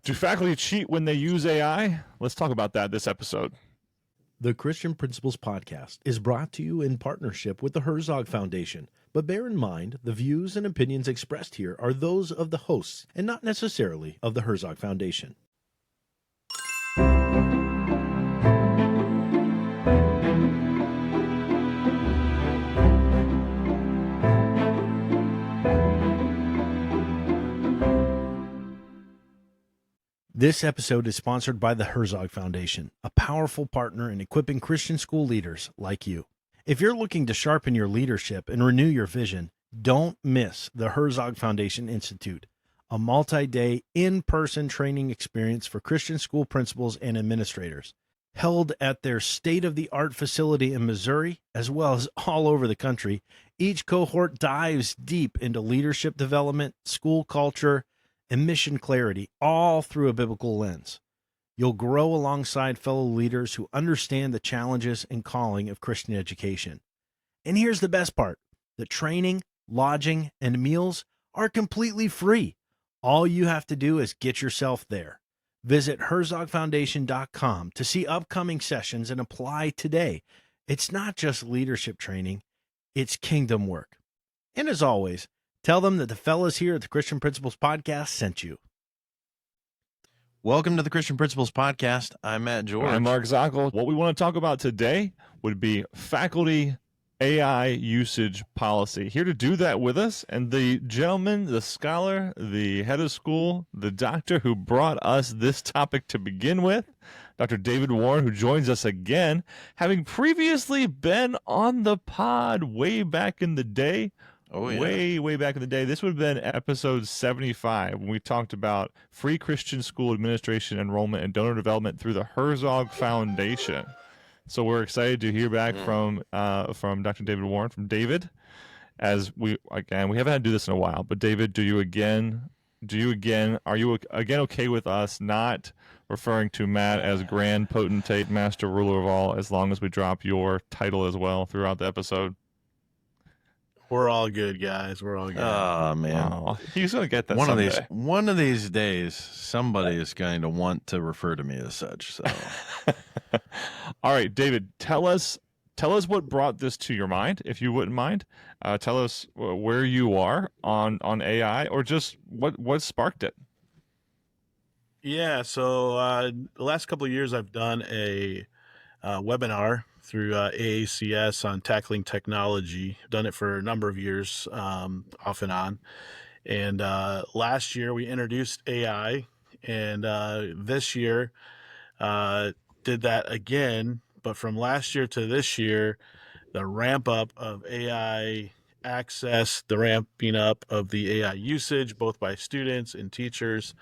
Do faculty cheat when they use AI? Let's talk about that this episode. The Christian Principles Podcast is brought to you in partnership with the Herzog Foundation. But bear in mind, the views and opinions expressed here are those of the hosts and not necessarily of the Herzog Foundation. This episode is sponsored by the Herzog Foundation, a powerful partner in equipping Christian school leaders like you. If you're looking to sharpen your leadership and renew your vision, don't miss the Herzog Foundation Institute, a multi-day in-person training experience for Christian school principals and administrators. Held at their state-of-the-art facility in Missouri, as well as all over the country, each cohort dives deep into leadership development, school culture, and mission clarity, all through a biblical lens. You'll grow alongside fellow leaders who understand the challenges and calling of Christian education. And here's the best part. The training, lodging, and meals are completely free. All you have to do is get yourself there. Visit herzogfoundation.com to see upcoming sessions and apply today. It's not just leadership training, it's kingdom work. And as always, tell them that the fellas here at the Christian Principles Podcast sent you. Welcome to the Christian Principles Podcast. I'm Matt George. I'm Mark Zockel. What we want to talk about today would be faculty AI usage policy. Here to do that with us, and the gentleman, the scholar, the head of school, the doctor who brought us this topic to begin with, Dr. David Warren, who joins us again, having previously been on the pod way back in the day. Oh, yeah. Way back in the day. This would have been episode 75 when we talked about free Christian school administration, enrollment, and donor development through the Herzog Foundation. So we're excited to hear back from Dr. David Warren, from David, as we haven't had to do this in a while. But David, are you again okay with us not referring to Matt as grand potentate, master ruler of all, as long as we drop your title as well throughout the episode? We're all good, guys. We're all good. Oh, man. Oh, he's going to get that One of these days, somebody is going to want to refer to me as such. So, all right, David, tell us what brought this to your mind, if you wouldn't mind. Tell us where you are on AI, or just what sparked it. Yeah, so the last couple of years I've done a webinar through AACS on tackling technology. I've done it for a number of years, off and on. And last year we introduced AI, and this year did that again. But from last year to this year, the ramp up of AI access, the ramping up of the AI usage, both by students and teachers,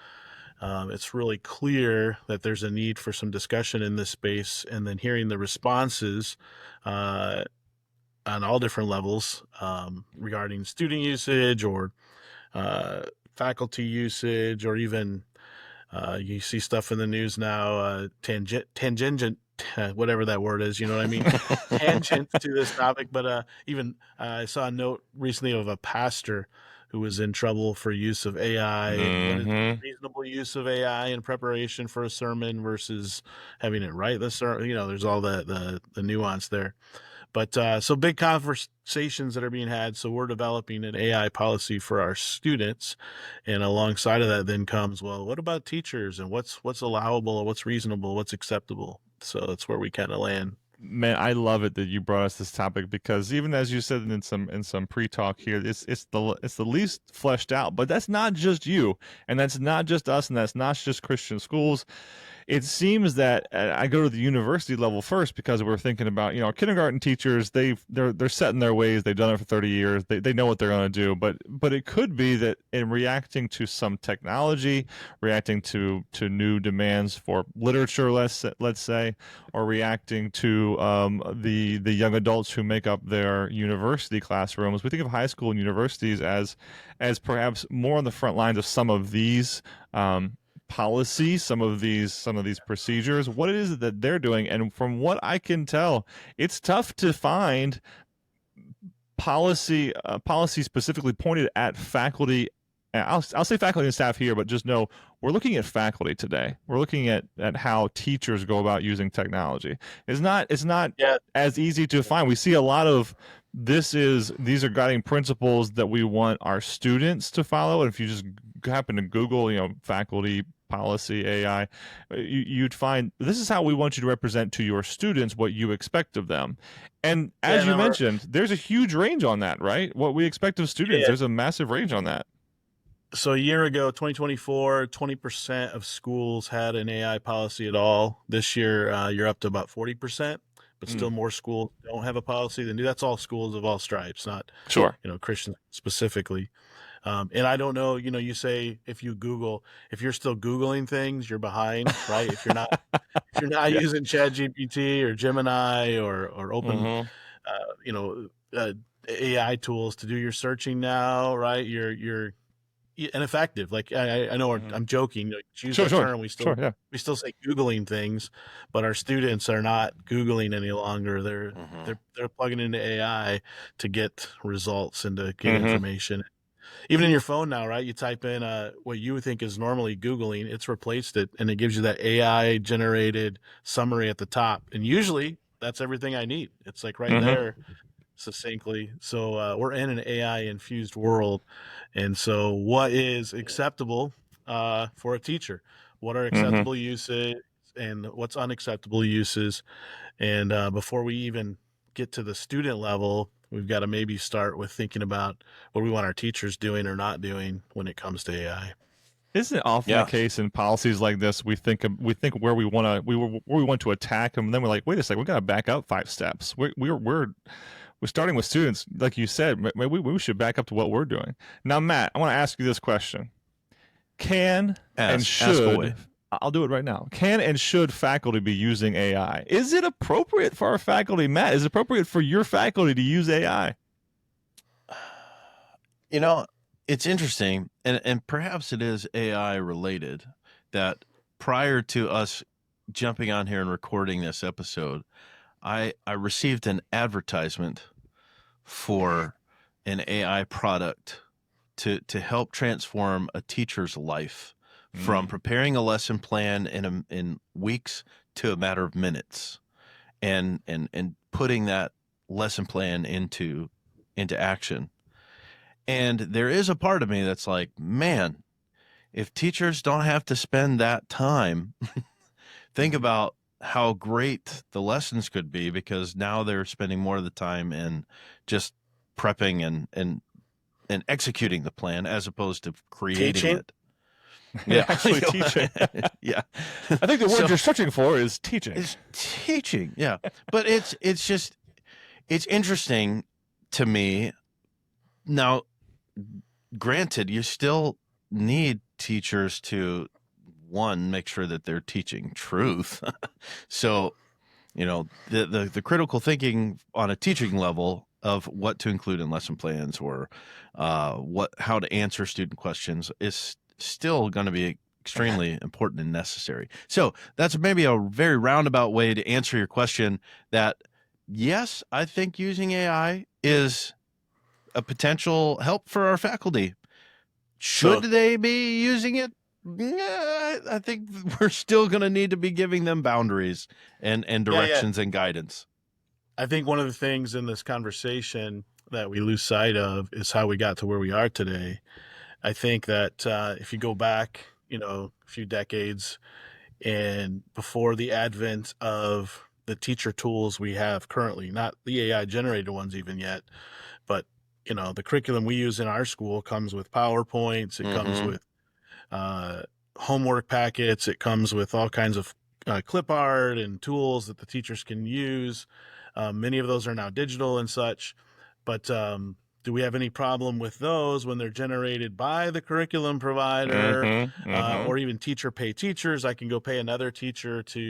it's really clear that there's a need for some discussion in this space, and then hearing the responses on all different levels regarding student usage or faculty usage, or even you see stuff in the news now, tangent, whatever that word is, you know what I mean? Tangent to this topic. But even I saw a note recently of a pastor who was in trouble for use of AI, and what is the reasonable use of AI in preparation for a sermon versus having it write the sermon. You know, there's all the nuance there. But so big conversations that are being had. So we're developing an AI policy for our students, and alongside of that then comes, well, what about teachers, and what's allowable, what's reasonable, what's acceptable? So that's where we kind of land. Man, I love it that you brought us this topic, because even as you said in some pre-talk here, it's the least fleshed out. But that's not just you, and that's not just us, and that's not just Christian schools. It seems that I go to the university level first, because we're thinking about, kindergarten teachers, they're set in their ways. They've done it for 30 years. They know what they're going to do. But it could be that in reacting to some technology, reacting to new demands for literature, let's say, or reacting to the young adults who make up their university classrooms, we think of high school and universities as perhaps more on the front lines of some of these policies, some of these procedures, what it is that they're doing. And from what I can tell, it's tough to find policy specifically pointed at faculty. I'll say faculty and staff here, but just know we're looking at faculty today. We're looking at how teachers go about using technology. It's not Yeah. as easy to find. We see a lot of these are guiding principles that we want our students to follow. And if you just happen to Google, faculty policy AI, you'd find this is how we want you to represent to your students what you expect of them. And as you mentioned, there's a huge range on that, right? What we expect of students, there's a massive range on that. So a year ago, 2024, 20% of schools had an AI policy at all. This year, you're up to about 40%, but still more schools don't have a policy than do. That's all schools of all stripes, not Sure. Christian specifically. And I don't know, you say if you're still Googling things, you're behind, right? If you're not using ChatGPT or Gemini or open, AI tools to do your searching now, right? You're ineffective. Like I know I'm joking. Use that term. We still say Googling things, but our students are not Googling any longer. They're plugging into AI to get results and to get information. Even in your phone now, right? You type in what you would think is normally Googling, it's replaced it, and it gives you that AI generated summary at the top. And usually that's everything I need. It's like right there succinctly. So we're in an AI infused world. And so what is acceptable for a teacher? What are acceptable uses and what's unacceptable uses? And before we even get to the student level, we've got to maybe start with thinking about what we want our teachers doing or not doing when it comes to AI. Isn't it often the case in policies like this? We think where we want to attack them, and then we're like, wait a second, we got to back up 5 steps. We're starting with students, like you said. Maybe we should back up to what we're doing. Now, Matt, I want to ask you this question: and should I'll do it right now? Can and should faculty be using AI? Is it appropriate for our faculty, Matt? Is it appropriate for your faculty to use AI? It's interesting, and perhaps it is AI related, that prior to us jumping on here and recording this episode, I received an advertisement for an AI product to help transform a teacher's life from preparing a lesson plan in weeks to a matter of minutes, and putting that lesson plan into action. And there is a part of me that's like, man, if teachers don't have to spend that time, think about how great the lessons could be, because now they're spending more of the time in just prepping and executing the plan as opposed to creating it. Yeah, actually teaching. Yeah. I think the word you're searching for is teaching. It's teaching, yeah. But it's interesting to me. Now, granted, you still need teachers to, one, make sure that they're teaching truth. So, the critical thinking on a teaching level of what to include in lesson plans or how to answer student questions is still going to be extremely important and necessary. So that's maybe a very roundabout way to answer your question that, yes, I think using AI is a potential help for our faculty. Should they be using it? Yeah, I think we're still going to need to be giving them boundaries and directions and guidance. I think one of the things in this conversation that we lose sight of is how we got to where we are today. I think that if you go back, a few decades and before the advent of the teacher tools we have currently, not the AI generated ones even yet, but the curriculum we use in our school comes with PowerPoints. It comes with homework packets. It comes with all kinds of clip art and tools that the teachers can use. Many of those are now digital and such. But do we have any problem with those when they're generated by the curriculum provider or even teacher pay teachers? I can go pay another teacher to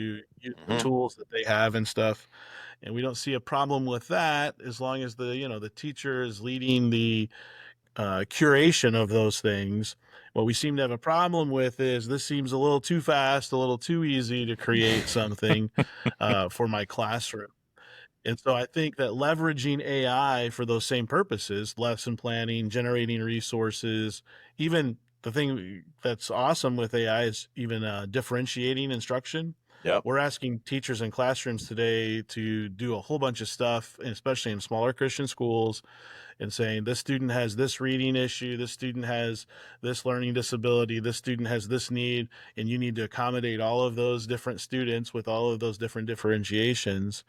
use the tools that they have and stuff. And we don't see a problem with that as long as the teacher is leading the curation of those things. What we seem to have a problem with is this seems a little too fast, a little too easy to create something for my classroom. And so I think that leveraging AI for those same purposes, lesson planning, generating resources, even the thing that's awesome with AI is even differentiating instruction. Yep. We're asking teachers in classrooms today to do a whole bunch of stuff, and especially in smaller Christian schools, and saying this student has this reading issue, this student has this learning disability, this student has this need, and you need to accommodate all of those different students with all of those different differentiations.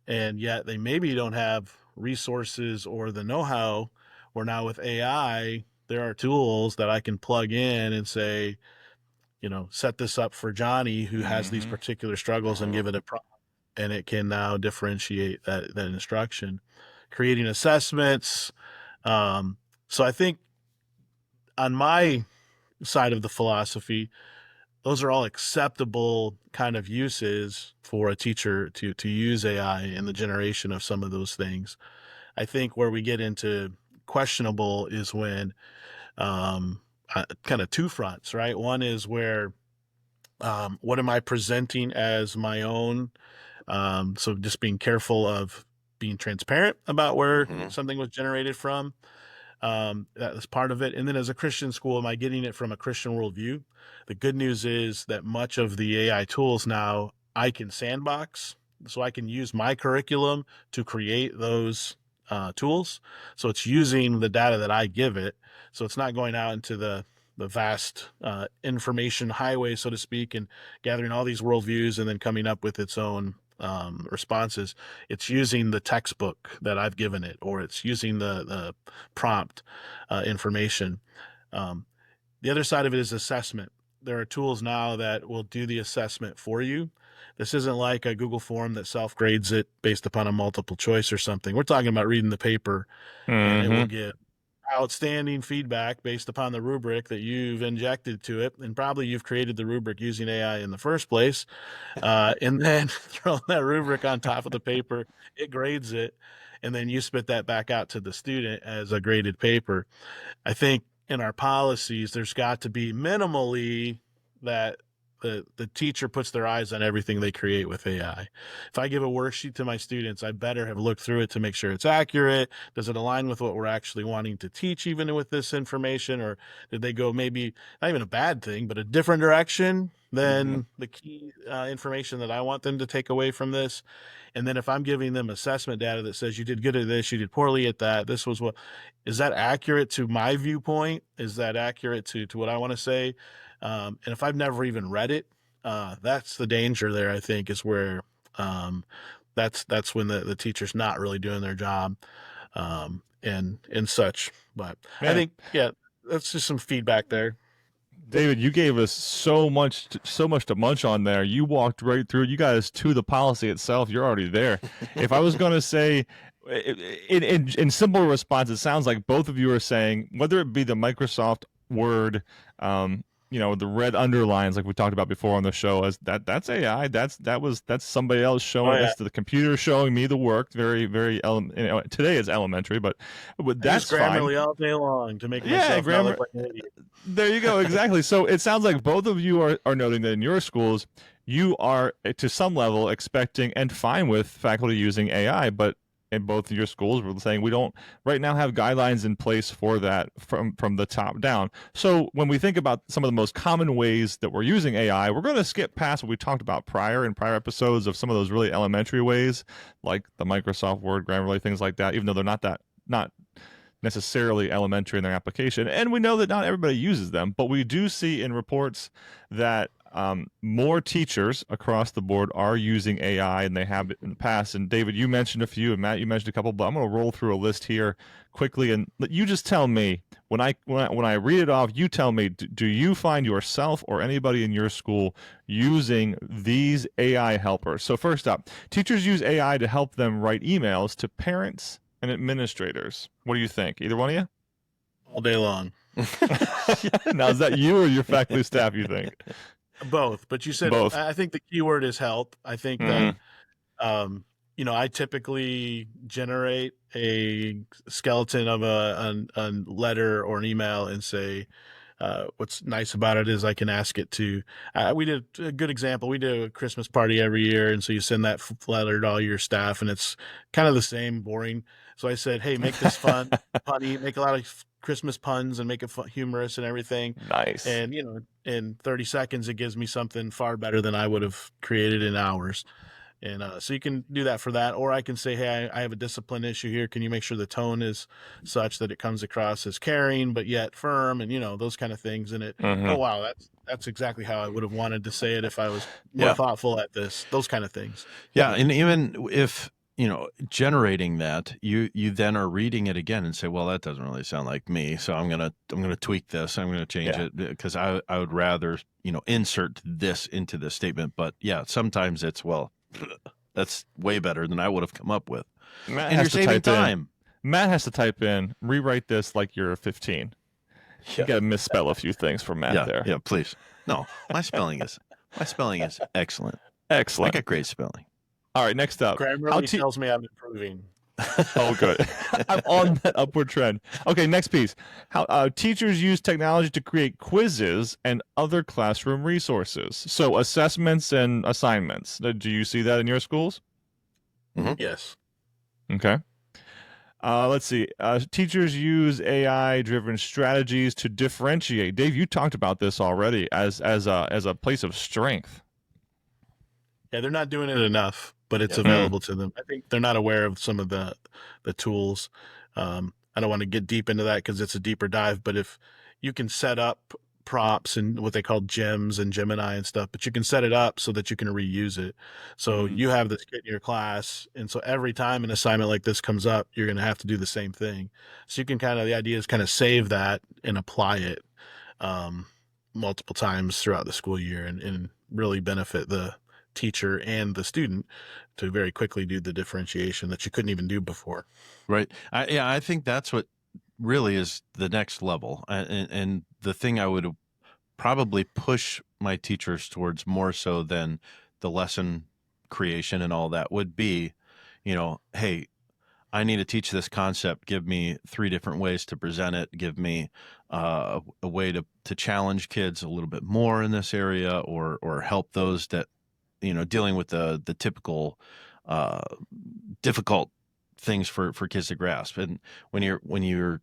And yet they maybe don't have resources or the know-how, where now with AI, there are tools that I can plug in and say, set this up for Johnny who has these particular struggles, and give it a prompt, and it can now differentiate that instruction, creating assessments. So I think on my side of the philosophy, those are all acceptable kind of uses for a teacher to use AI in the generation of some of those things. I think where we get into questionable is when kind of two fronts, right? One is where what am I presenting as my own? So just being careful of being transparent about where something was generated from. That was part of it. And then as a Christian school, am I getting it from a Christian worldview? The good news is that much of the AI tools now I can sandbox, so I can use my curriculum to create those tools. So it's using the data that I give it. So it's not going out into the vast information highway, so to speak, and gathering all these worldviews and then coming up with its own responses. It's using the textbook that I've given it, or it's using the prompt information. The other side of it is assessment. There are tools now that will do the assessment for you. This isn't like a Google form that self-grades it based upon a multiple choice or something. We're talking about reading the paper, and it will give outstanding feedback based upon the rubric that you've injected to it. And probably you've created the rubric using AI in the first place. And then throw that rubric on top of the paper, it grades it, and then you spit that back out to the student as a graded paper. I think in our policies, there's got to be minimally that the teacher puts their eyes on everything they create with AI. If I give a worksheet to my students, I better have looked through it to make sure it's accurate. Does it align with what we're actually wanting to teach, even with this information? Or did they go maybe, not even a bad thing, but a different direction than the key information that I want them to take away from this? And then if I'm giving them assessment data that says you did good at this, you did poorly at that, this was what, is that accurate to my viewpoint? Is that accurate to what I want to say? And if I've never even read it, that's the danger there, I think, is where that's when the teacher's not really doing their job, and such. But I think, that's just some feedback there. David, you gave us so much to munch on there. You walked right through. You got us to the policy itself. You're already there. If I was going to say, in simple response, it sounds like both of you are saying, whether it be the Microsoft Word, the red underlines like we talked about before on the show, as that's AI. That's somebody else showing us, the computer showing me the work. Very, very today is elementary, but that's Grammarly all day long to make myself look like an idiot. There you go, exactly. So it sounds like both of you are noting that in your schools you are to some level expecting and fine with faculty using AI, but in both of your schools, we're saying we don't right now have guidelines in place for that from the top down. So when we think about some of the most common ways that we're using AI, we're going to skip past what we talked about in prior episodes of some of those really elementary ways, like the Microsoft Word, Grammarly, things like that, even though they're not necessarily elementary in their application. And we know that not everybody uses them, but we do see in reports that more teachers across the board are using AI, and they have in the past. And David, you mentioned a few, and Matt, you mentioned a couple, but I'm going to roll through a list here quickly, and you just tell me when I read it off. You tell me, do you find yourself or anybody in your school using these AI helpers? So first up, teachers use AI to help them write emails to parents and administrators. What do you think? Either one of you? All day long. Now, is that you or your faculty staff, you think? Both, but you said both. I think the key word is help. I think that, I typically generate a skeleton of a letter or an email and say, what's nice about it is I can ask it to, we did a good example. We do a Christmas party every year. And so you send that letter to all your staff, and it's kind of the same, boring. So I said, hey, make this fun, funny, make a lot of Christmas puns and make it humorous and everything. Nice. And, in 30 seconds, it gives me something far better than I would have created in hours. And so you can do that for that. Or I can say, hey, I have a discipline issue here. Can you make sure the tone is such that it comes across as caring, but yet firm, and, those kind of things. And oh, wow, that's exactly how I would have wanted to say it if I was more thoughtful at this, those kind of things. Yeah. And even if, generating that, you then are reading it again and say, well, that doesn't really sound like me. So I'm going to tweak this. I'm going to change it because I would rather, insert this into the statement. But yeah, sometimes it's, well, that's way better than I would have come up with. Matt and has you're to saving type time. Matt has to type in, rewrite this like you're 15. You got to misspell a few things for Matt there. Yeah, please. No, my spelling is excellent. Excellent. I got great spelling. All right, next up. Grammarly tells me I'm improving. Oh, good. I'm on that upward trend. Okay, next piece. How teachers use technology to create quizzes and other classroom resources. So assessments and assignments. Do you see that in your schools? Mm-hmm. Yes. Okay. Let's see. Teachers use AI-driven strategies to differentiate. Dave, you talked about this already as a place of strength. Yeah, they're not doing it enough, but it's available to them. I think they're not aware of some of the tools. I don't want to get deep into that because it's a deeper dive, but if you can set up prompts and what they call gems and Gemini and stuff, but you can set it up so that you can reuse it. So you have this kid in your class, and so every time an assignment like this comes up, you're going to have to do the same thing. So you can the idea is kind of save that and apply it multiple times throughout the school year and really benefit the teacher and the student to very quickly do the differentiation that you couldn't even do before. Right. I think that's what really is the next level. And the thing I would probably push my teachers towards more so than the lesson creation and all that would be, hey, I need to teach this concept. Give me 3 different ways to present it. Give me a way to challenge kids a little bit more in this area or help those that, dealing with the typical difficult things for kids to grasp. And when you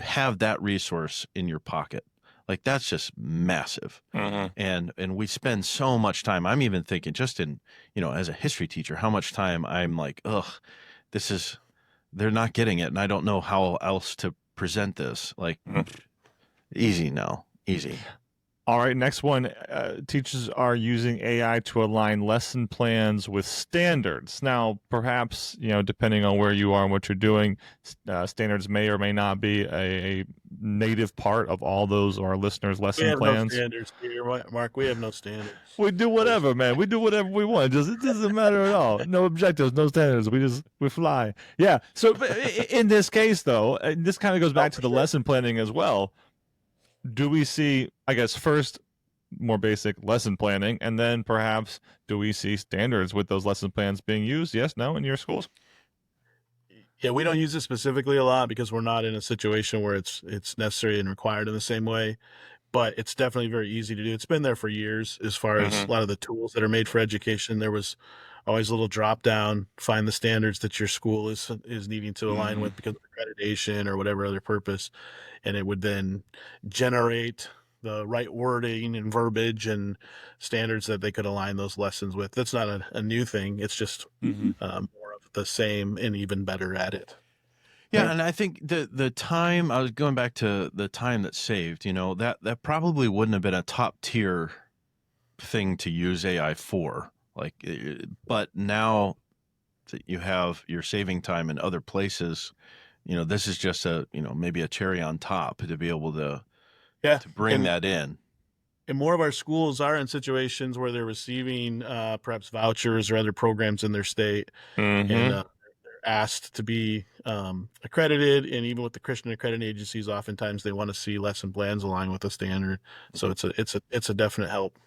have that resource in your pocket, like that's just massive. And we spend so much time. I'm even thinking just in, as a history teacher, how much time I'm like, they're not getting it. And I don't know how else to present this. Like easy. All right, next one. Teachers are using AI to align lesson plans with standards. Now, perhaps, depending on where you are and what you're doing, standards may or may not be a native part of all those our listeners' lesson plans. We have no standards here, Mark. We have no standards. We do whatever, man. We do whatever we want. It doesn't matter at all. No objectives, no standards. We fly. Yeah. So in this case, though, and this kind of goes back to the lesson planning as well. Do we see, I guess, first, more basic lesson planning, and then perhaps do we see standards with those lesson plans being used? Yes, no, in your schools? Yeah, we don't use it specifically a lot because we're not in a situation where it's necessary and required in the same way, but it's definitely very easy to do. It's been there for years as far as a lot of the tools that are made for education. There was always a little drop down, find the standards that your school is needing to align with because of accreditation or whatever other purpose. And it would then generate the right wording and verbiage and standards that they could align those lessons with. That's not a new thing. It's just more of the same and even better at it. Yeah, right. And I think the time, I was going back to the time that's saved, that probably wouldn't have been a top tier thing to use AI for. But now that you're saving time in other places, this is just maybe a cherry on top to be able to bring that in. And more of our schools are in situations where they're receiving perhaps vouchers or other programs in their state, and they're asked to be accredited. And even with the Christian accrediting agencies, oftentimes they want to see lesson plans align with the standard. So it's a definite help.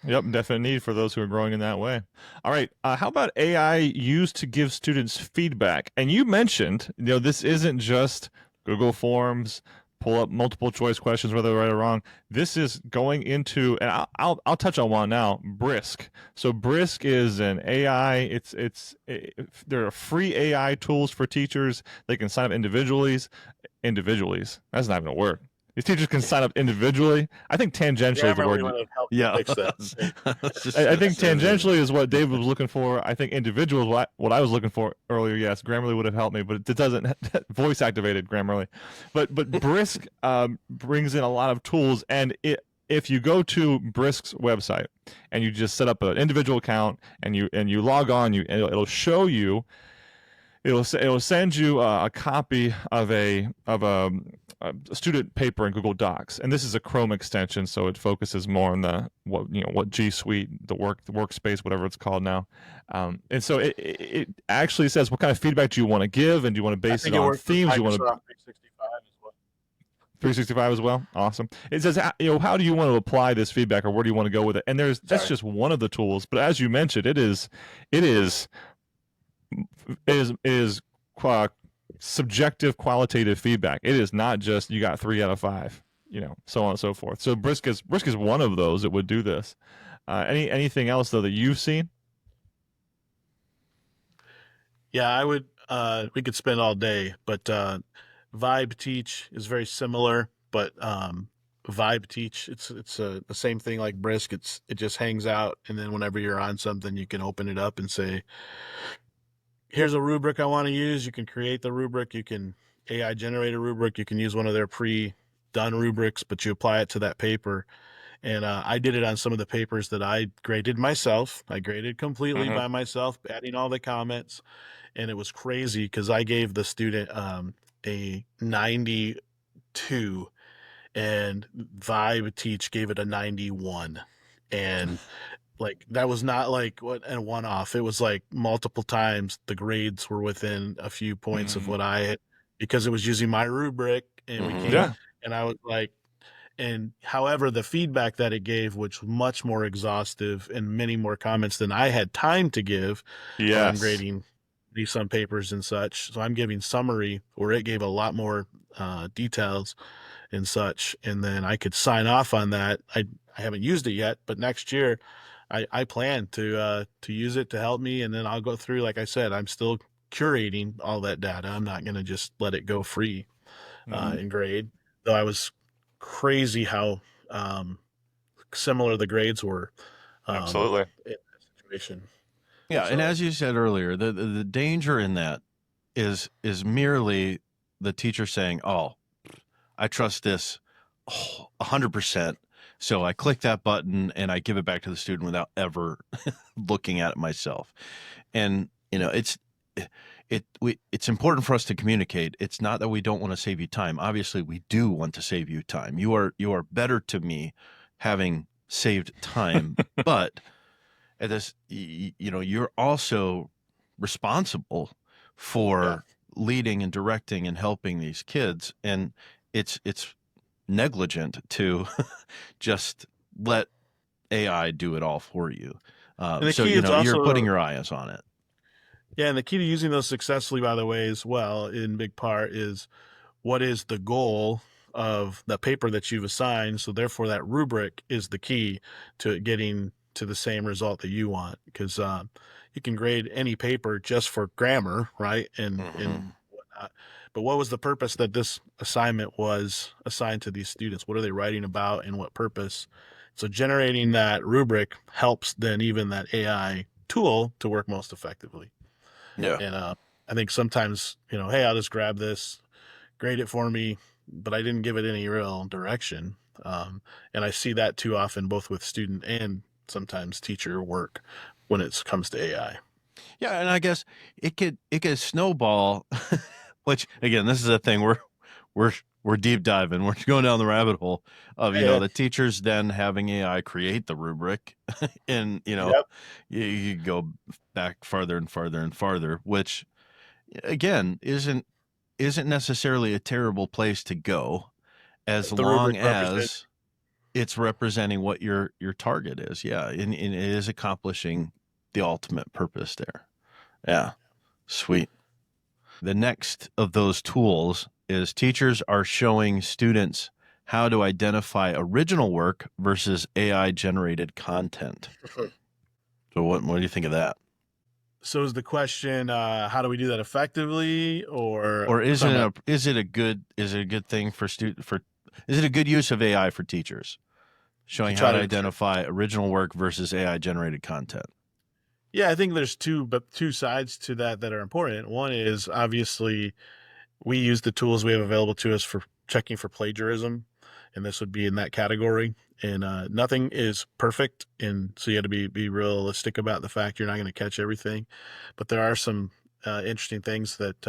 Yep, definite need for those who are growing in that way. All right, how about AI used to give students feedback? And you mentioned, this isn't just Google Forms, pull up multiple choice questions, whether they're right or wrong. This is going into, and I'll touch on one now. Brisk. So Brisk is an AI. There are free AI tools for teachers. They can sign up individually. That's not even a word. These teachers can sign up individually. I think tangentially is the word. Grammarly would have helped Yeah. fix that. I think tangentially is what Dave was looking for. I think individual is what I was looking for earlier. Yes, Grammarly would have helped me, but it doesn't. Voice activated Grammarly, but Brisk brings in a lot of tools, and if you go to Brisk's website and you just set up an individual account and you log on, it'll show you. It'll send you a copy of a student paper in Google Docs, and this is a Chrome extension, so it focuses more on what G Suite, the workspace, whatever it's called now, and so it actually says what kind of feedback do you want to give, and do you want to base it on themes? You want to 365 as well. 365 as well. Awesome. It says how do you want to apply this feedback, or where do you want to go with it? And that's just one of the tools, but as you mentioned, it is subjective qualitative feedback. It is not just you got 3 out of 5, so on and so forth. So Brisk is one of those that would do this. Anything else though that you've seen? Yeah, I would. We could spend all day, but Vibe Teach is very similar. But Vibe Teach, it's the same thing like Brisk. It just hangs out, and then whenever you're on something, you can open it up and say, here's a rubric I want to use. You can create the rubric. You can AI generate a rubric. You can use one of their pre-done rubrics, but you apply it to that paper. And I did it on some of the papers that I graded myself. I graded completely by myself, adding all the comments. And it was crazy because I gave the student a 92, and Vibe Teach gave it a 91. And like that was not like a one-off. It was like multiple times the grades were within a few points of what I had, because it was using my rubric, and and I was like, and however the feedback that it gave, which was much more exhaustive and many more comments than I had time to give. I'm grading some papers and such, so I'm giving summary where it gave a lot more details and such, and then I could sign off on that. I haven't used it yet, but next year I plan to use it to help me, and then I'll go through. Like I said, I'm still curating all that data. I'm not going to just let it go free in grade. Though I was crazy how similar the grades were. Absolutely. In that situation. Yeah, and as you said earlier, the danger in that is merely the teacher saying, "Oh, I trust this 100%." So I click that button and I give it back to the student without ever looking at it myself. And it's important for us to communicate. It's not that we don't want to save you time. Obviously, we do want to save you time. You are better to me having saved time, but at this, you're also responsible for leading and directing and helping these kids, and it's negligent to just let AI do it all for you. So you're putting your eyes on it. Yeah, and the key to using those successfully, by the way, as well, in big part, is what is the goal of the paper that you've assigned. So therefore, that rubric is the key to getting to the same result that you want, because you can grade any paper just for grammar, right, and whatnot. But what was the purpose that this assignment was assigned to these students? What are they writing about, and what purpose? So generating that rubric helps then even that AI tool to work most effectively. Yeah. And I think sometimes, hey, I'll just grab this, grade it for me, but I didn't give it any real direction. And I see that too often, both with student and sometimes teacher work when it comes to AI. Yeah, and I guess it could snowball. Which again, this is a thing we're deep diving. We're going down the rabbit hole of the teachers then having AI create the rubric, and you go back farther and farther and farther, which again isn't necessarily a terrible place to go, as long as it's representing what your target is. Yeah, and it is accomplishing the ultimate purpose there. Yeah, sweet. The next of those tools is teachers are showing students how to identify original work versus AI generated content. So what do you think of that? So is the question, how do we do that effectively, Or is it a good thing for is it a good use of AI for teachers, showing how to identify original work versus AI generated content? Yeah, I think there's two sides to that are important. One is obviously we use the tools we have available to us for checking for plagiarism, and this would be in that category. And nothing is perfect, and so you have to be realistic about the fact you're not going to catch everything. But there are some interesting things that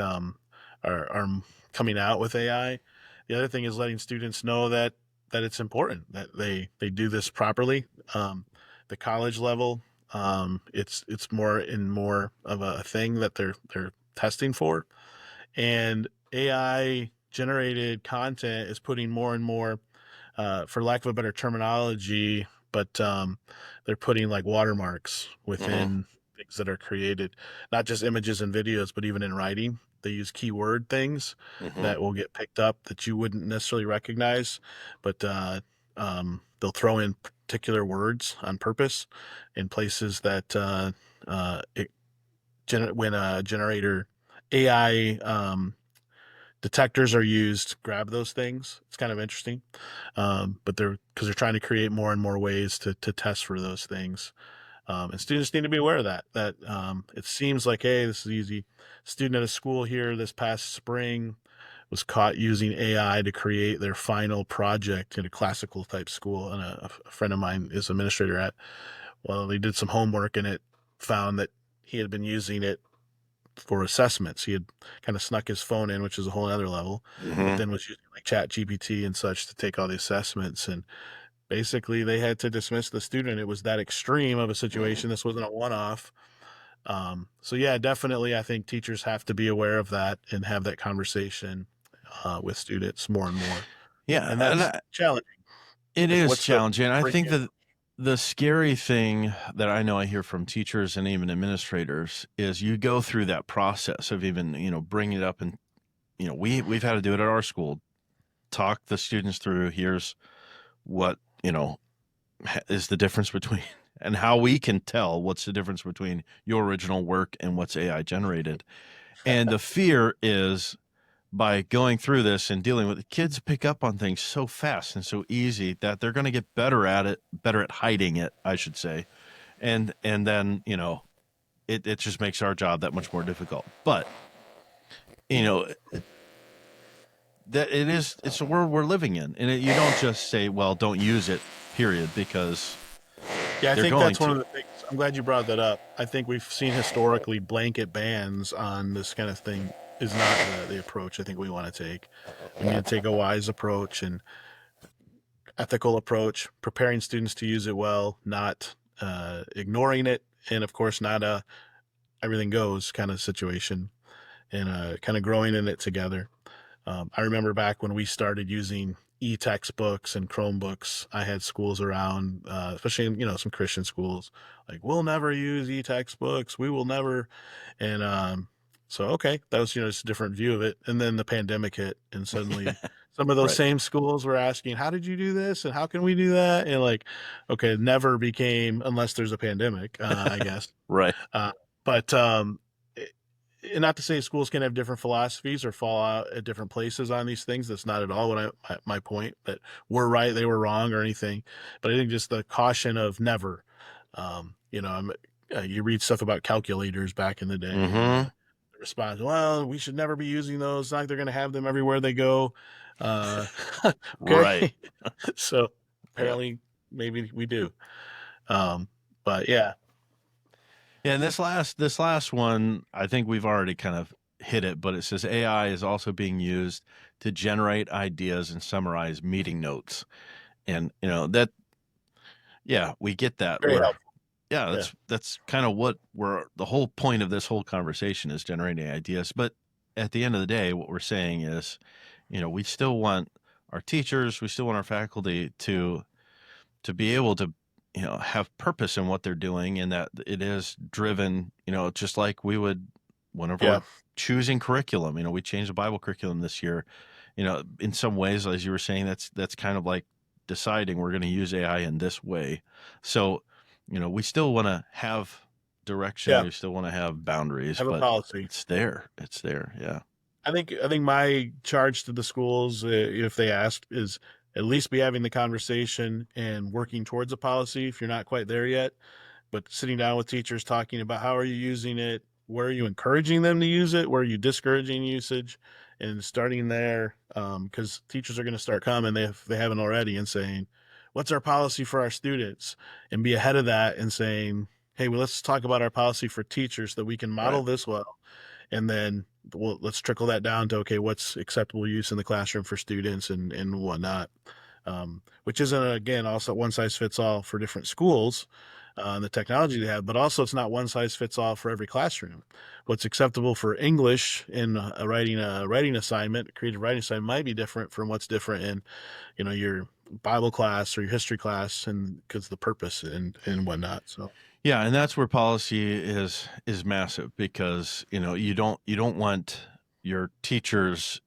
are coming out with AI. The other thing is letting students know that it's important that they do this properly. The college level, it's more and more of a thing that they're testing for, and AI generated content is putting more and more, for lack of a better terminology, but they're putting like watermarks within things that are created, not just images and videos, but even in writing. They use keyword things that will get picked up that you wouldn't necessarily recognize, but they'll throw in particular words on purpose in places that when a generator AI detectors are used, grab those things. It's kind of interesting, but because they're trying to create more and more ways to test for those things, and students need to be aware of that. It seems like, hey, this is easy. Student at a school here this past spring was caught using AI to create their final project in a classical type school, and a friend of mine is administrator at. Well, they did some homework and it found that he had been using it for assessments. He had kind of snuck his phone in, which is a whole other level, but then was using like Chat GPT and such to take all the assessments. And basically they had to dismiss the student. It was that extreme of a situation. This wasn't a one-off. So yeah, definitely I think teachers have to be aware of that and have that conversation with students more and more. Yeah, and that's challenging. It is challenging. I think that the scary thing that I know I hear from teachers and even administrators is you go through that process of even, bringing it up, and, we've had to do it at our school, talk the students through, here's what, is the difference between, and how we can tell what's the difference between your original work and what's AI generated. And the fear is, by going through this and dealing with it, kids pick up on things so fast and so easy that they're going to get better at hiding it, I should say. And then, it just makes our job that much more difficult. But, that it's a world we're living in. And you don't just say, well, don't use it, period, because I think that's one of the things. I'm glad you brought that up. I think we've seen historically blanket bans on this kind of thing is not the approach I think we want to take. We need to take a wise approach and ethical approach, preparing students to use it well, not ignoring it, and of course not a everything goes kind of situation, and kind of growing in it together. I remember back when we started using e-textbooks and Chromebooks, I had schools around, especially in, some Christian schools, like, we'll never use e-textbooks, we will never. And so, okay, that was, just a different view of it. And then the pandemic hit, and suddenly some of those same schools were asking, how did you do this? And how can we do that? And like, okay, never became, unless there's a pandemic, I guess. Right. But and not to say schools can have different philosophies or fall out at different places on these things. That's not at all my point, that we're right, they were wrong or anything. But I think just the caution of never, you read stuff about calculators back in the day. The response, well, we should never be using those. It's not like they're going to have them everywhere they go. Okay. Right. So apparently maybe we do. But yeah. Yeah, and this last one, I think we've already kind of hit it, but it says AI is also being used to generate ideas and summarize meeting notes. And that, yeah, we get that. Very helpful. Yeah, that's kind of what the whole point of this whole conversation is, generating ideas. But at the end of the day, what we're saying is, we still want our teachers, we still want our faculty to be able to have purpose in what they're doing, and that it is driven, just like we would whenever Yeah. we're choosing curriculum. We changed the Bible curriculum this year. In some ways, as you were saying, that's kind of like deciding we're going to use AI in this way. So, we still want to have direction. Yeah. We still want to have boundaries, Have a but policy. it's there. It's there. Yeah. I think my charge to the schools, if they ask, is at least be having the conversation and working towards a policy if you're not quite there yet. But sitting down with teachers, talking about how are you using it, where are you encouraging them to use it, where are you discouraging usage, and starting there, because teachers are going to start coming, if they haven't already, and saying, what's our policy for our students, and be ahead of that and saying, hey, well, let's talk about our policy for teachers so that we can model Right. this well, and then let's trickle that down to, okay, what's acceptable use in the classroom for students and whatnot, which isn't, again, also one size fits all for different schools, the technology they have, but also it's not one size fits all for every classroom. What's acceptable for English in a writing assignment, creative writing assignment, might be different from what's different in, your Bible class or your history class, and because of the purpose and whatnot. So. Yeah, and that's where policy is massive, because you don't want your teachers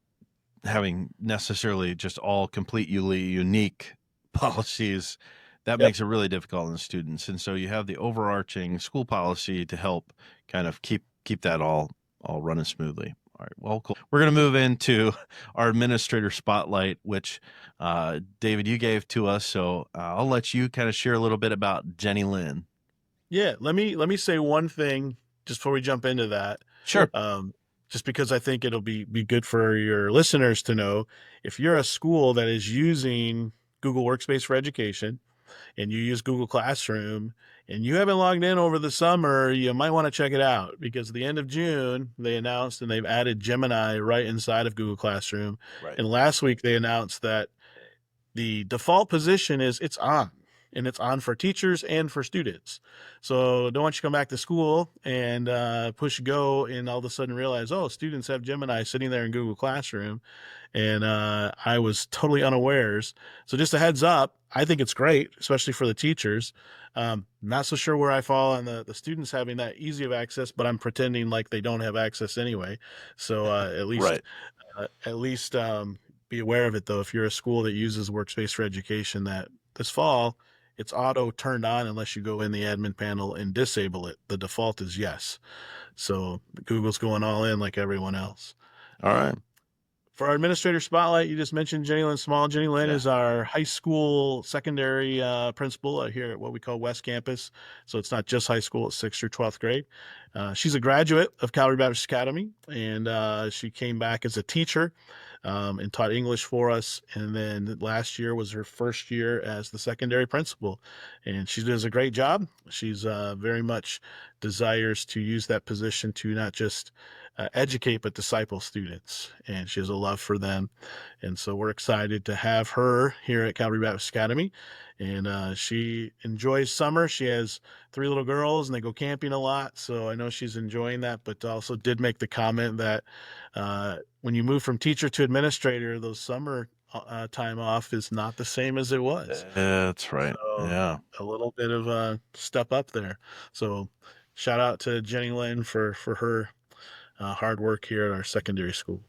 having necessarily just all completely unique policies. That Yep. makes it really difficult on the students, and so you have the overarching school policy to help kind of keep that all running smoothly. All right, well, cool. We're going to move into our administrator spotlight, which David, you gave to us. So I'll let you kind of share a little bit about Jennilyn. Yeah, let me say one thing just before we jump into that. Sure. Just because I think it'll be good for your listeners to know, if you're a school that is using Google Workspace for Education and you use Google Classroom and you haven't logged in over the summer, you might want to check it out, because at the end of June, they announced and they've added Gemini right inside of Google Classroom. Right. And last week they announced that the default position is it's on. And it's on for teachers and for students. So don't want you to come back to school and push go and all of a sudden realize, oh, students have Gemini sitting there in Google Classroom. And I was totally unawares. So just a heads up, I think it's great, especially for the teachers. Not so sure where I fall on the students having that easy of access, but I'm pretending like they don't have access anyway. So at least, Right. Be aware of it, though. If you're a school that uses Workspace for Education, that this fall, it's auto turned on unless you go in the admin panel and disable it. The default is yes. So Google's going all in like everyone else. All right. For our administrator spotlight, you just mentioned Jennilyn Small. Jennilyn Yeah. is our high school secondary principal here at what we call West Campus. So it's not just high school, it's 6th through 12th grade. She's a graduate of Calvary Baptist Academy, and she came back as a teacher and taught English for us. And then last year was her first year as the secondary principal. And she does a great job. She's very much desires to use that position to not just educate, but disciple students. And she has a love for them. And so we're excited to have her here at Calvary Baptist Academy. And she enjoys summer. She has 3 little girls and they go camping a lot. So I know she's enjoying that, but also did make the comment that when you move from teacher to administrator, those summer time off is not the same as it was. That's right. So, yeah. A little bit of a step up there. So shout out to Jennilyn for her hard work here at our secondary school.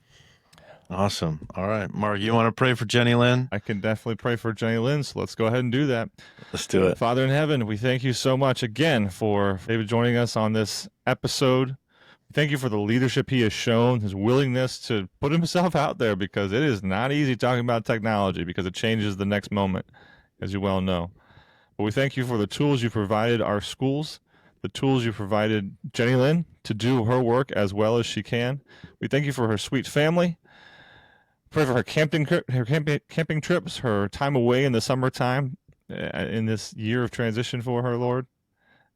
Awesome. All right, Mark, you want to pray for Jennilyn? I can definitely pray for Jennilyn, so let's go ahead and do that. Let's do it. Father in heaven, we thank you so much again for David joining us on this episode. Thank you for the leadership he has shown, his willingness to put himself out there, because it is not easy talking about technology, because it changes the next moment, as you well know. But we thank you for the tools you provided our schools, the tools you provided Jennilyn to do her work as well as she can. We thank you for her sweet family. Pray for her camping trips, her time away in the summertime in this year of transition for her, Lord.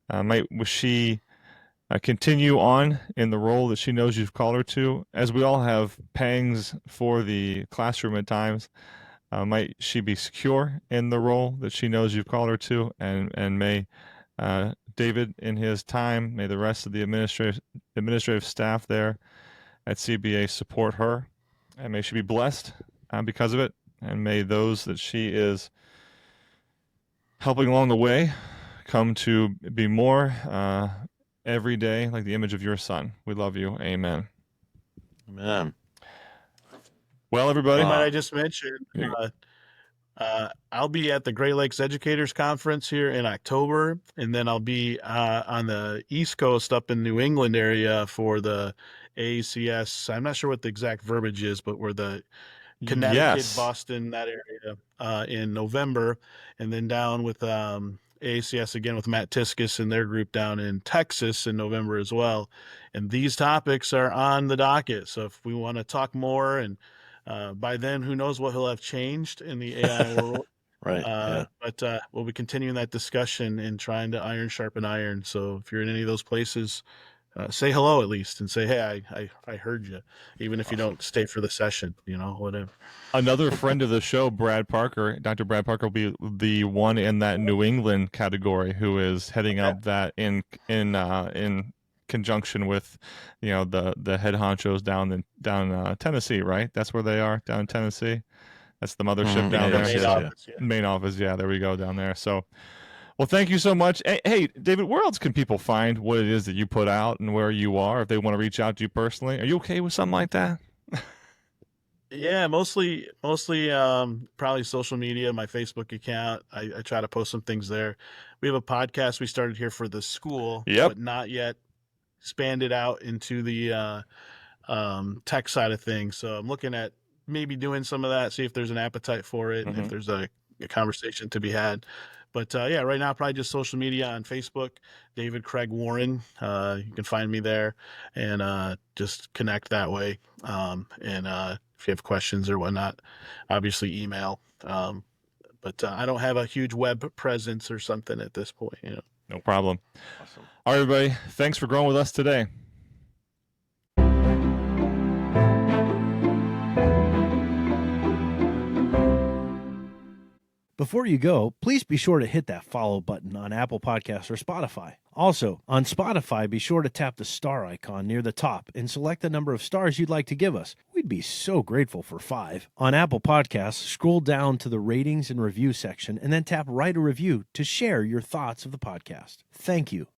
Might she continue on in the role that she knows you've called her to, as we all have pangs for the classroom at times. Might she be secure in the role that she knows you've called her to, and may David, in his time, may the rest of the administrative staff there at CBA support her, and may she be blessed because of it, and may those that she is helping along the way come to be more every day like the image of your Son. We love you. Amen. Amen. Well, everybody. Might I just mention, Yeah. I'll be at the Great Lakes Educators Conference here in October, and then I'll be on the East Coast up in New England area for the AACS. I'm not sure what the exact verbiage is, but we're the Connecticut, Yes. Boston, that area in November, and then down with AACS again with Matt Tiskus and their group down in Texas in November as well. And these topics are on the docket. So if we want to talk more, and by then, who knows what will have changed in the AI world. Right. Yeah. But we'll be continuing that discussion and trying to iron sharpen iron. So if you're in any of those places, say hello at least and say, hey, I heard you, even if you don't stay for the session, whatever. Another friend of the show, Brad Parker, Dr. Brad Parker, will be the one in that New England category who is heading up that in conjunction with, the head honchos down Tennessee, right? That's where they are, down in Tennessee. That's the mothership down there. Main office, yeah. There we go, down there. So, well, thank you so much. Hey, David, where else can people find what it is that you put out and where you are if they want to reach out to you personally? Are you okay with something like that? Yeah, mostly probably social media, my Facebook account. I try to post some things there. We have a podcast we started here for the school, but not yet expanded out into the tech side of things. So I'm looking at maybe doing some of that, see if there's an appetite for it, and if there's a conversation to be had. But yeah, right now probably just social media on Facebook, David Craig Warren. You can find me there and just connect that way. And if you have questions or whatnot, obviously email. But I don't have a huge web presence or something at this point. No problem. Awesome. All right, everybody. Thanks for growing with us today. Before you go, please be sure to hit that follow button on Apple Podcasts or Spotify. Also, on Spotify, be sure to tap the star icon near the top and select the number of stars you'd like to give us. We'd be so grateful for 5. On Apple Podcasts, scroll down to the ratings and review section and then tap write a review to share your thoughts of the podcast. Thank you.